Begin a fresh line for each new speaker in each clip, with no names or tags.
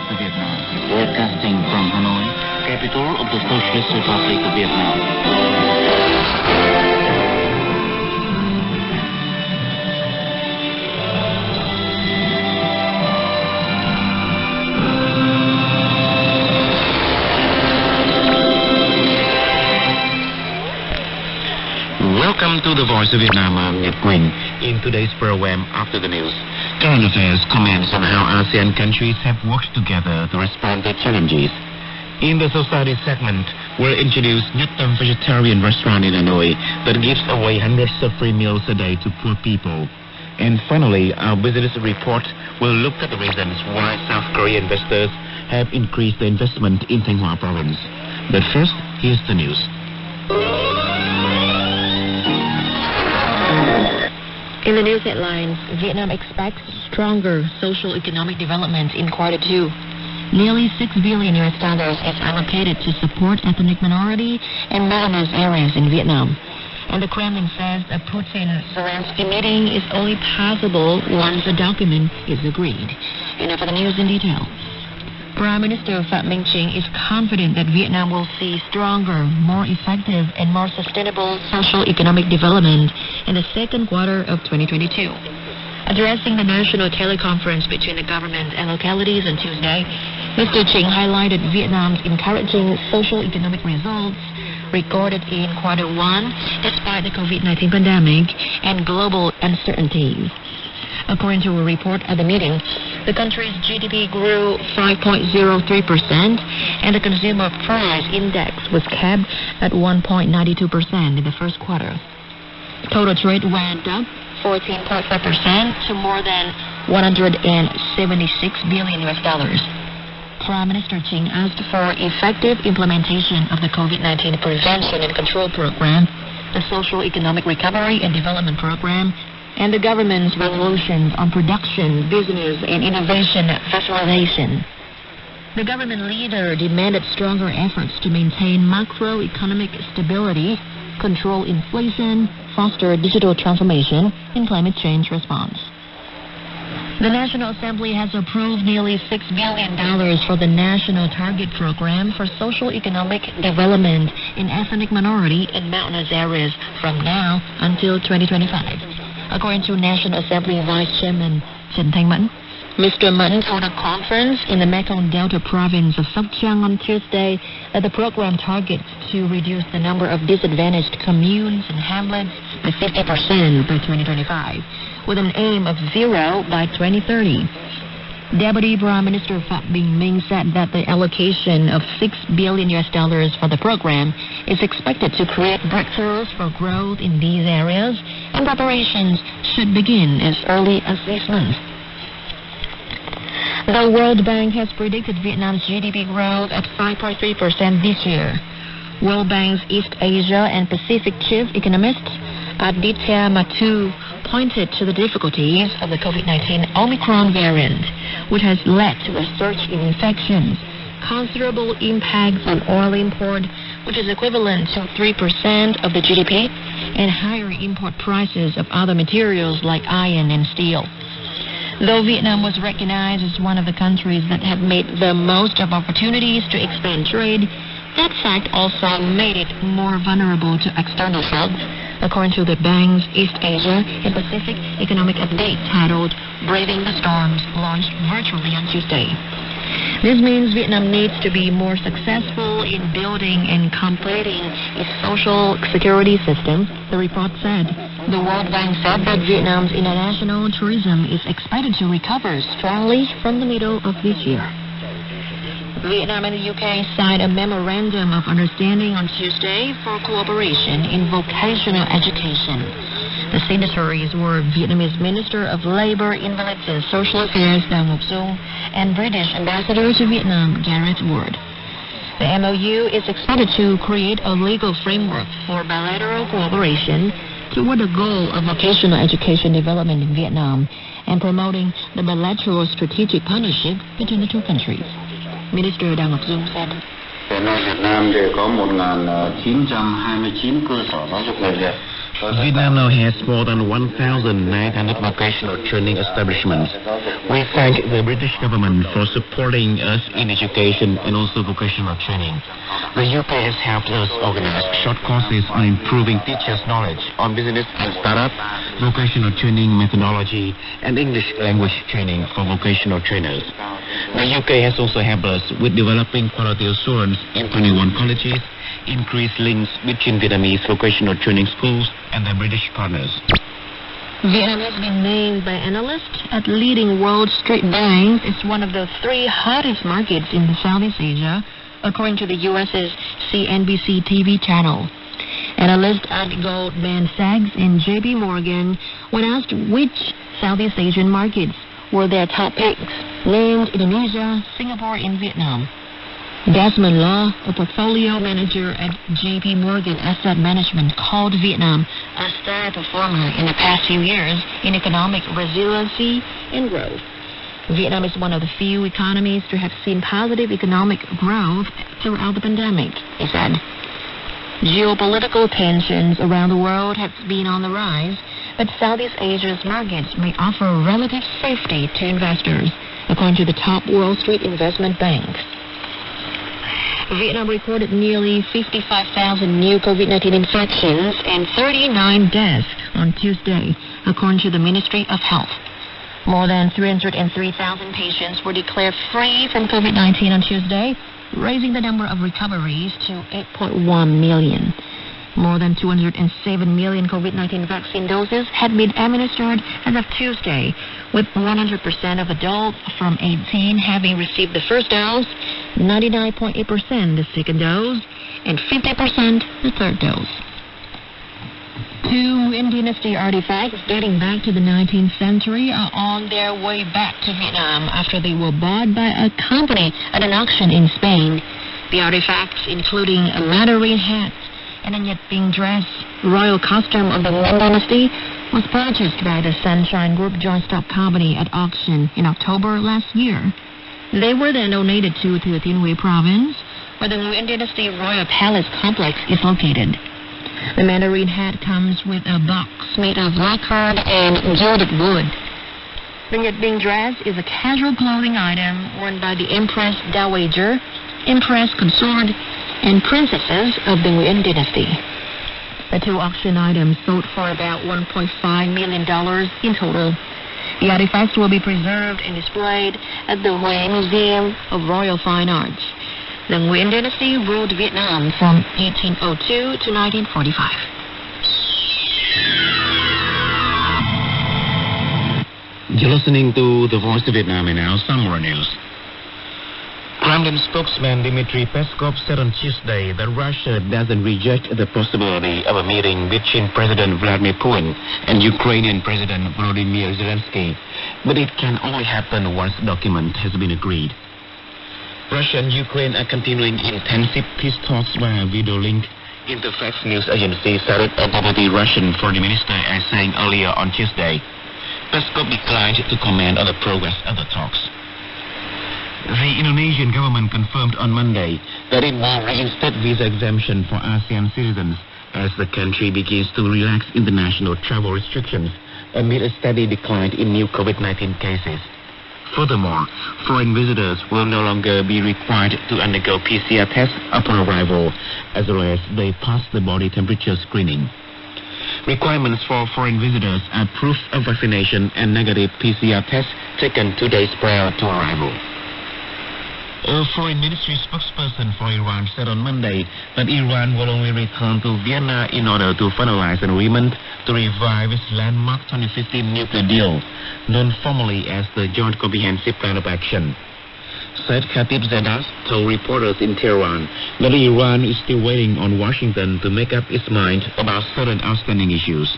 Voice of Vietnam, broadcasting from Hanoi, capital of the Socialist Republic of Vietnam. Welcome to the Voice of Vietnam. I'm Nhật Quỳnh. In today's program, After the News, current affairs comments on how ASEAN countries have worked together to respond to challenges. In the society segment, we'll introduce Nhất Tâm Vegetarian Restaurant in Hanoi that gives away hundreds of free meals a day to poor people. And finally, our business report will look at the reasons why South Korean investors have increased their investment in Thanh Hoa province. But first, here's the news.
In the news headlines, Vietnam expects stronger social-economic development in quarter two. Nearly $6 billion is allocated to support ethnic minority and mountainous areas in Vietnam. And the Kremlin says a Putin-Zelensky meeting is only possible once a document is agreed. And now for the news in detail. Prime Minister Phạm Minh Chính is confident that Vietnam will see stronger, more effective, and more sustainable social-economic development in the second quarter of 2022. Addressing the national teleconference between the government and localities on Tuesday, Mr. Chính highlighted Vietnam's encouraging social-economic results recorded in quarter one despite the COVID-19 pandemic and global uncertainties. According to a report at the meeting, the country's GDP grew 5.03% and the consumer price index was kept at 1.92% in the first quarter. Total trade went up 14.5% to more than $176 billion. Prime Minister Chính asked for effective implementation of the COVID-19 Prevention and Control Program, the Social Economic Recovery and Development Program, and the government's resolutions on production, business, and innovation facilitation. The government leader demanded stronger efforts to maintain macroeconomic stability, control inflation, foster digital transformation, and climate change response. The National Assembly has approved nearly $6 billion for the National Target Program for Social Economic Development in ethnic minority and mountainous areas from now until 2025. According to National Assembly Vice Chairman Trần Thanh Mẫn, Mr. Mẫn told a conference in the Mekong Delta province of Sóc Trăng on Tuesday that the program targets to reduce the number of disadvantaged communes and hamlets by 50% by 2025, with an aim of zero by 2030. Deputy Prime Minister Phạm Bình Minh said that the allocation of $6 billion for the program is expected to create breakthroughs for growth in these areas, and preparations should begin as early as this month. The World Bank has predicted Vietnam's GDP growth at 5.3% this year. World Bank's East Asia and Pacific chief economist Aditya Mathu pointed to the difficulties of the COVID-19 Omicron variant, which has led to a surge in infections, considerable impacts on oil import, which is equivalent to 3% of the GDP, and higher import prices of other materials like iron and steel. Though Vietnam was recognized as one of the countries that have made the most of opportunities to expand trade, that fact also made it more vulnerable to external shocks, according to the bank's East Asia and Pacific Economic Update titled Braving the Storms, launched virtually on Tuesday. This means Vietnam needs to be more successful in building and completing its social security system, the report said. The World Bank said that Vietnam's international tourism is expected to recover strongly from the middle of this year. Vietnam and the UK signed a memorandum of understanding on Tuesday for cooperation in vocational education. The signatories were Vietnamese Minister of Labour, Invalids and Social Affairs Đào Ngọc Dung and British Ambassador to Vietnam Gareth Ward. The MOU is expected to create a legal framework for bilateral cooperation toward the goal of vocational education development in Vietnam and promoting the bilateral strategic partnership between the two countries. Minister Đào Ngọc Dung said.
Hiện nay Việt Nam thì có 1.929 cơ sở giáo dục nghề nghiệp
Vietnam now has more than 1,900 vocational training establishments. We thank the British government for supporting us in education and also vocational training. The UK has helped us organize short courses on improving teachers' knowledge on business and startup, vocational training methodology, and English language training for vocational trainers. The UK has also helped us with developing quality assurance in 21 colleges, increased links between Vietnamese vocational training schools and their British partners.
Vietnam has been named by analysts at leading Wall Street banks as one of the 3 hottest markets in the Southeast Asia, according to the U.S.'s CNBC TV channel. Analysts at Goldman Sachs and J.P. Morgan, when asked which Southeast Asian markets were their top picks, named Indonesia, Singapore, and Vietnam. Desmond Law, a portfolio manager at J.P. Morgan Asset Management, called Vietnam a star performer in the past few years in economic resiliency and growth. Vietnam is one of the few economies to have seen positive economic growth throughout the pandemic, he said. Geopolitical tensions around the world have been on the rise, but Southeast Asia's markets may offer relative safety to investors, according to the top Wall Street investment banks. Vietnam recorded nearly 55,000 new COVID-19 infections and 39 deaths on Tuesday, according to the Ministry of Health. More than 303,000 patients were declared free from COVID-19 on Tuesday, raising the number of recoveries to 8.1 million. More than 207 million COVID-19 vaccine doses had been administered as of Tuesday, with 100% of adults from 18 having received the first dose, 99.8% the second dose, and 50% the third dose. 2 Nguyen Dynasty artifacts dating back to the 19th century are on their way back to Vietnam after they were bought by a company at an auction in Spain. The artifacts, including a Mandarin hat and a Nhật Binh dress, royal costume of the Nguyen Dynasty, was purchased by the Sunshine Group Joint Stock Company at auction in October last year. They were then donated to Thừa Thiên Huế province, where the Nguyen Dynasty Royal Palace complex is located. The Mandarin hat comes with a box made of lacquered and gilded wood. The Nhật Binh dress is a casual clothing item worn by the Empress Dowager, Empress Consort, and princesses of the Nguyen Dynasty. The 2 auction items sold for about $1.5 million in total. The artifacts will be preserved and displayed at the Huế Museum of Royal Fine Arts. The Nguyen Dynasty ruled Vietnam from 1802 to 1945.
You're listening to The Voice of Vietnam and now some more news. Kremlin spokesman Dmitry Peskov said on Tuesday that Russia doesn't reject the possibility of a meeting between President Vladimir Putin and Ukrainian President Volodymyr Zelensky, but it can only happen once the document has been agreed. Russia and Ukraine are continuing intensive peace talks via video link, Interfax news agency cited a deputy Russian foreign minister as saying earlier on Tuesday. Peskov declined to comment on the progress of the talks. The Indonesian government confirmed on Monday that it will reinstate visa exemption for ASEAN citizens as the country begins to relax international travel restrictions amid a steady decline in new COVID-19 cases. Furthermore, foreign visitors will no longer be required to undergo PCR tests upon arrival, as well as they pass the body temperature screening. Requirements for foreign visitors are proof of vaccination and negative PCR tests taken 2 days prior to arrival. A foreign ministry spokesperson for Iran said on Monday that Iran will only return to Vienna in order to finalize an agreement to revive its landmark 2015 nuclear deal, known formally as the Joint Comprehensive Plan of Action. Said Khatib Zadeh told reporters in Tehran that Iran is still waiting on Washington to make up its mind about certain outstanding issues.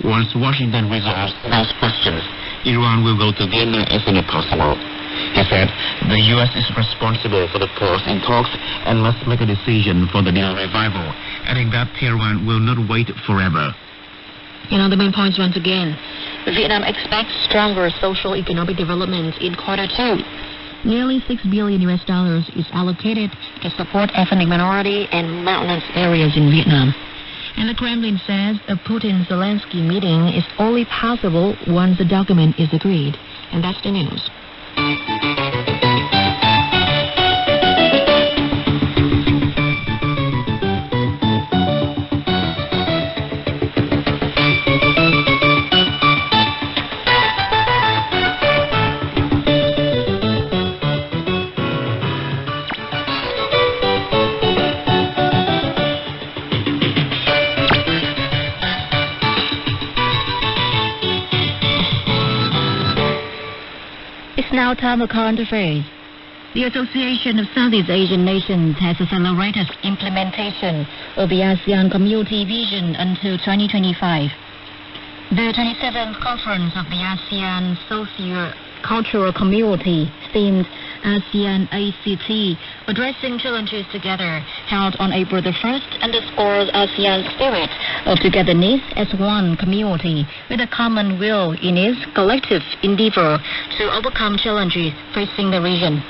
Once Washington resolves those questions, Iran will go to Vienna as soon as possible. He said the U.S. is responsible for the pause in talks and must make a decision for the deal revival, adding that Tehran will not wait forever.
The main points once again. Vietnam expects stronger social economic development in Q2. Nearly $6 billion is allocated to support ethnic minority and mountainous areas in Vietnam. And the Kremlin says a Putin-Zelensky meeting is only possible once the document is agreed. And that's the news. Now time for current affairs. The Association of Southeast Asian Nations has accelerated implementation of the ASEAN Community Vision until 2025. The 27th Conference of the ASEAN Socio-Cultural Community, themed ASEAN ACT, Addressing Challenges Together, held on April the 1st, underscores ASEAN's spirit of togetherness as one community with a common will in its collective endeavor to overcome challenges facing the region.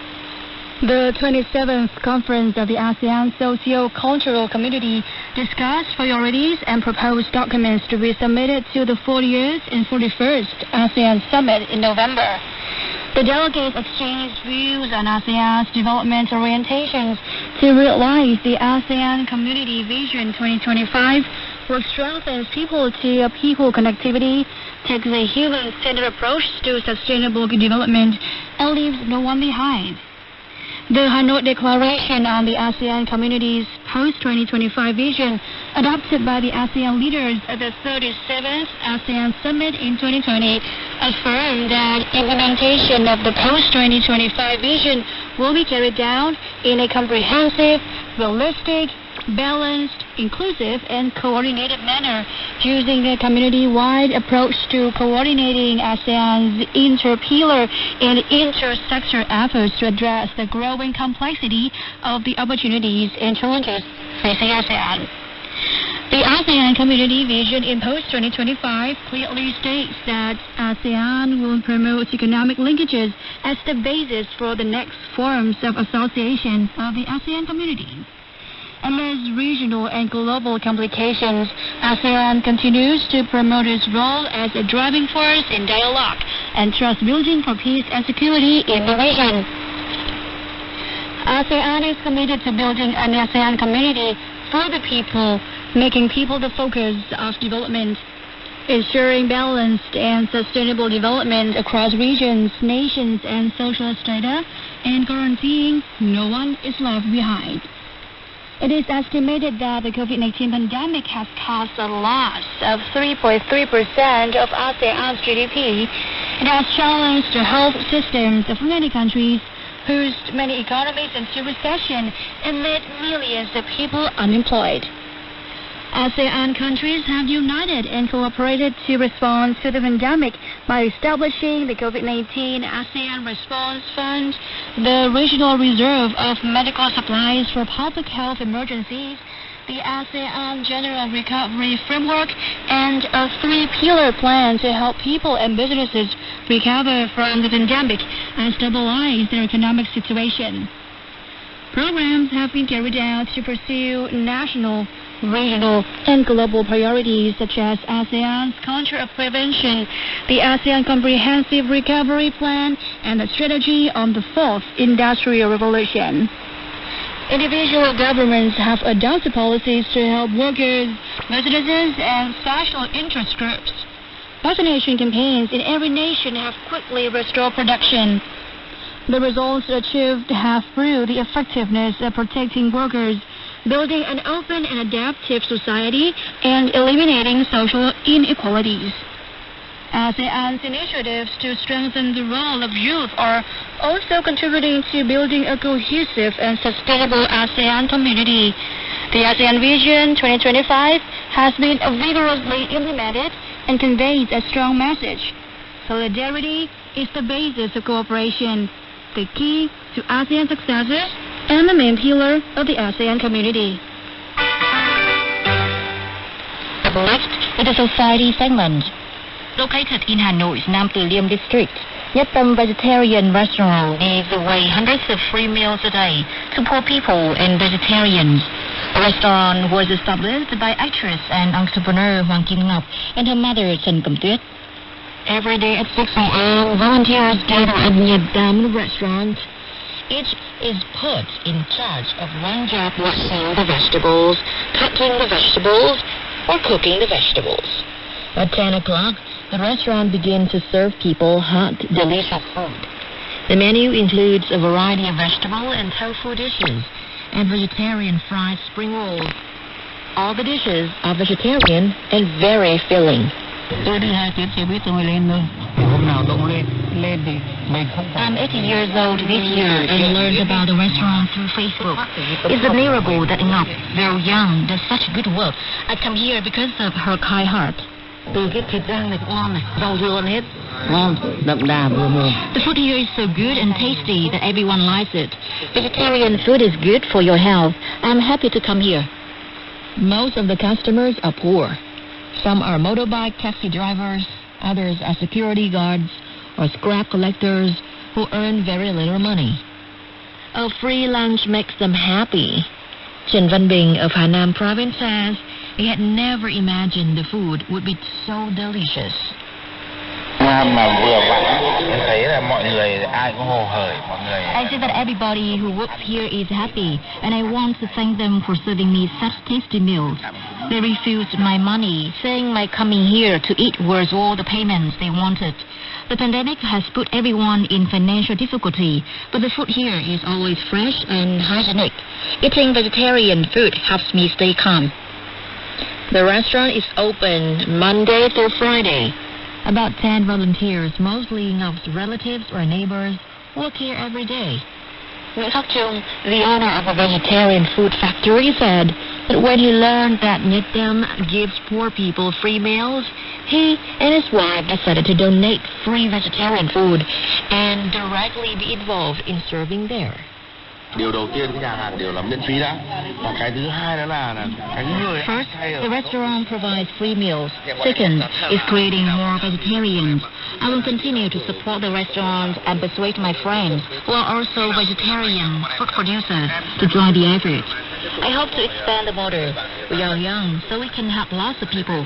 The 27th Conference of the ASEAN Socio-Cultural Community discussed priorities and proposed documents to be submitted to the 40th and 41st ASEAN Summit in November. The delegates exchanged views on ASEAN's development orientations to realize the ASEAN Community Vision 2025, which strengthens people-to-people connectivity, takes a human-centered approach to sustainable development, and leaves no one behind. The Hanoi Declaration on the ASEAN Community's post-2025 vision, adopted by the ASEAN leaders at the 37th ASEAN Summit in 2020, affirmed that implementation of the post-2025 vision will be carried out in a comprehensive, realistic, balanced, inclusive, and coordinated manner, using a community-wide approach to coordinating ASEAN's inter-pillar and inter-sector efforts to address the growing complexity of the opportunities and challenges facing ASEAN. The ASEAN Community Vision in post-2025 clearly states that ASEAN will promote economic linkages as the basis for the next forms of association of the ASEAN community. Amidst regional and global complications, ASEAN continues to promote its role as a driving force in dialogue and trust building for peace and security in the region. ASEAN is committed to building an ASEAN community for the people, making people the focus of development, ensuring balanced and sustainable development across regions, nations, and social strata, and guaranteeing no one is left behind. It is estimated that the COVID-19 pandemic has caused a loss of 3.3% of ASEAN's GDP. It has challenged the health systems of many countries, pushed many economies into recession, and left millions of people unemployed. ASEAN countries have united and cooperated to respond to the pandemic by establishing the COVID-19 ASEAN Response Fund, the Regional Reserve of Medical Supplies for Public Health Emergencies, the ASEAN General Recovery Framework, and a three-pillar plan to help people and businesses recover from the pandemic and stabilize their economic situation. Programs have been carried out to pursue national, regional, and global priorities such as ASEAN's Culture of Prevention, the ASEAN Comprehensive Recovery Plan, and the Strategy on the Fourth Industrial Revolution. Individual governments have adopted policies to help workers, businesses, and special interest groups. Vaccination campaigns in every nation have quickly restored production. The results achieved have proved the effectiveness of protecting workers, building an open and adaptive society, and eliminating social inequalities. ASEAN's initiatives to strengthen the role of youth are also contributing to building a cohesive and sustainable ASEAN community. The ASEAN Vision 2025 has been vigorously implemented and conveys a strong message. Solidarity is the basis of cooperation, the key to ASEAN successes, and the main pillar of the ASEAN community. Up next is the society segment. Located in Hanoi's Nam Tu Liêm district, Nhất Tâm Vegetarian Restaurant gives away hundreds of free meals a day to poor people and vegetarians. The restaurant was established by actress and entrepreneur Hoàng Kim Ngọc and her mother Trần Cẩm Tuyết. Every day at 6 a.m., volunteers gather at Nhật Dam restaurant. Each is put in charge of one job: washing the vegetables, cutting the vegetables, or cooking the vegetables. At 10 o'clock, the restaurant begins to serve people hot, delicious food. The menu includes a variety of vegetable and tofu dishes and vegetarian fried spring rolls. All the dishes are vegetarian and very filling.
Tôi đi 2 tiếng xe buýt tôi mới lên thôi. Hôm nào tôi cũng lên thì mình không phải.
I'm 80 years old this year and learned about the restaurant through Facebook. It's admirable that Ngọc, very young, does such good work. I come here because of her kind heart.
Từ cái thịt rang này cũng ngon này, rau dưa ăn hết. Ngon, đậm đà vừa mồm.
The food here is so good and tasty that everyone likes it. Vegetarian food is good for your health. I'm happy to come here. Most of the customers are poor. Some are motorbike taxi drivers, others are security guards or scrap collectors who earn very little money. A free lunch makes them happy. Trần Văn Bình of Hà Nam province says he had never imagined the food would be so delicious.
Mà vừa vặn em thấy là mọi người ai cũng hồ hởi, mọi người.
I see that everybody who works here is happy, and I want to thank them for serving me such tasty meals. They refused my money, saying my coming here to eat was all the payments they wanted. The pandemic has put everyone in financial difficulty, but the food here is always fresh and hygienic. Eating vegetarian food helps me stay calm. The restaurant is open Monday through Friday. About 10 volunteers, mostly Ngọc relatives or neighbors, work here every day. Nguyễn Khắc Trung, the owner of a vegetarian food factory, said that when he learned that Nhật Dam gives poor people free meals, he and his wife decided to donate free vegetarian food and directly be involved in serving there.
Điều đầu tiên cái nhà hàng đều là miễn phí đã. Và cái thứ hai đó là cái người.
First, the restaurant provides free meals. Second is creating more vegetarians. I will continue to support the restaurant and persuade my friends who are also vegetarian food producers to join the effort. I hope to expand the border. We are young, so we can help lots of people.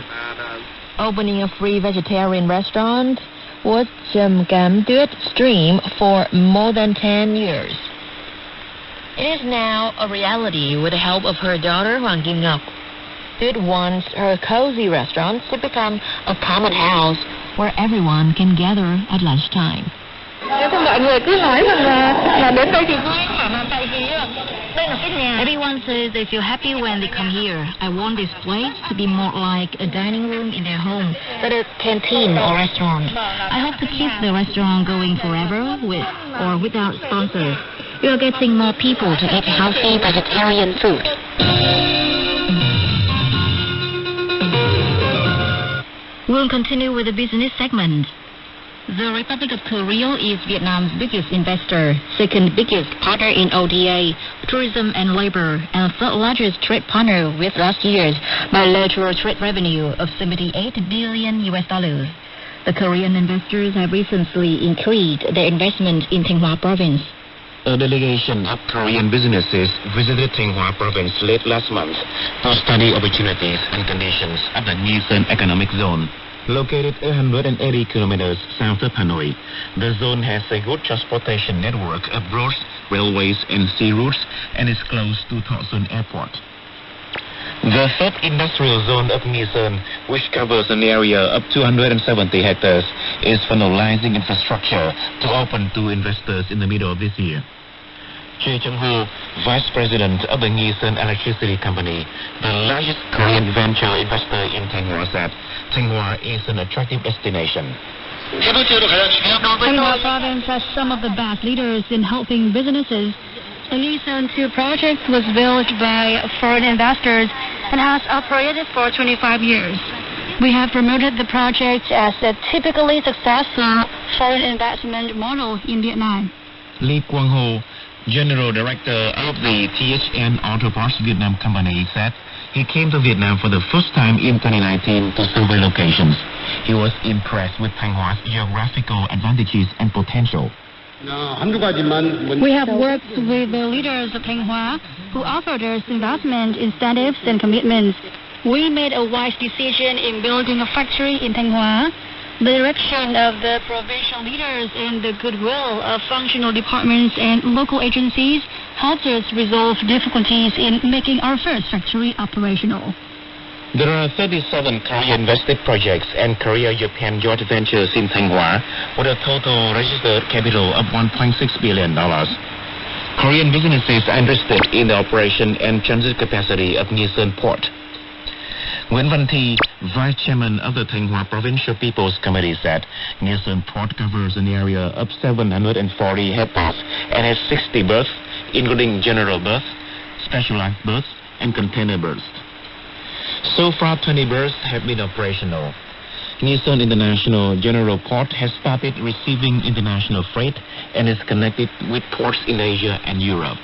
Opening a free vegetarian restaurant was Trần Cẩm Tuyết dream for more than 10 years. It is now a reality with the help of her daughter Hoàng Kim Ngọc. Tuyết wants her cozy restaurant to become a common house where everyone can gather at lunchtime.
Mọi người cứ nói rằng là đến đây thì vui, mà tại vì đây là cái nhà.
Everyone says they feel happy when they come here. I want this place to be more like a dining room in their home than a canteen or restaurant. I hope to keep the restaurant going forever with or without sponsors. We are getting more people to eat healthy vegetarian food. We'll continue with the business segment. The Republic of Korea is Vietnam's biggest investor, second biggest partner in ODA, tourism and labor, and third largest trade partner with last year's bilateral trade revenue of $78 billion. The Korean investors have recently increased their investment in Thanh Hoa province.
A delegation of Korean businesses visited Thanh Hoa province late last month to study opportunities and conditions of the Nghi Sơn economic zone. Located 180 kilometers south of Hanoi, the zone has a good transportation network of roads, railways, and sea routes, and is close to Thọ Xuân Airport. The third industrial zone of Nghi Sơn, which covers an area of 270 hectares, is finalizing infrastructure to open to investors in the middle of this year. Choi Chung-ho, Vice President of the Nghi Sơn Electricity Company, the largest Korean venture investor in Thanh Hoa, said Thanh Hoa is an attractive destination.
Thanh Hoa province has some of the best leaders in helping businesses. The Nghi Sơn 2 project was built by foreign investors and has operated for 25 years. We have promoted the project as a typically successful foreign investment model in Vietnam.
Lee Quang-ho, General Director of the THN Auto Parts Vietnam Company, said he came to Vietnam for the first time in 2019 to survey locations. He was impressed with Thanh Hoa's geographical advantages and potential.
We have worked with the leaders of Thanh Hoa who offered us investment incentives and commitments. We made a wise decision in building a factory in Thanh Hoa. The direction of the provincial leaders and the goodwill of functional departments and local agencies helped us resolve difficulties in making our first factory operational.
There are 37 Korea-invested projects and Korea-Japan joint ventures in Thanh Hoa with a total registered capital of $1.6 billion. Korean businesses are interested in the operation and transit capacity of Nghi Port. Nguyen Văn Thi, Vice Chairman of the Thanh Hoa Provincial People's Committee, said Nghi Port covers an area of 740 hectares and has 60 berths, including general berths, specialized berths, and container berths. So far, 20 berths have been operational. Nghi International General Port has started receiving international freight and is connected with ports in Asia and Europe.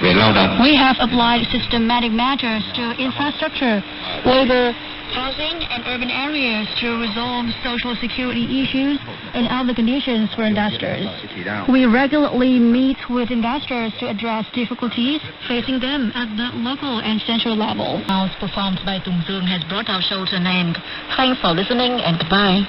We have applied systematic measures to infrastructure, labor, housing, and urban areas to resolve social security issues and other conditions for investors. We regularly meet with investors to address difficulties facing them at the local and central level.
Performed by Tung Dương has brought our show to an end. Thanks for listening and goodbye.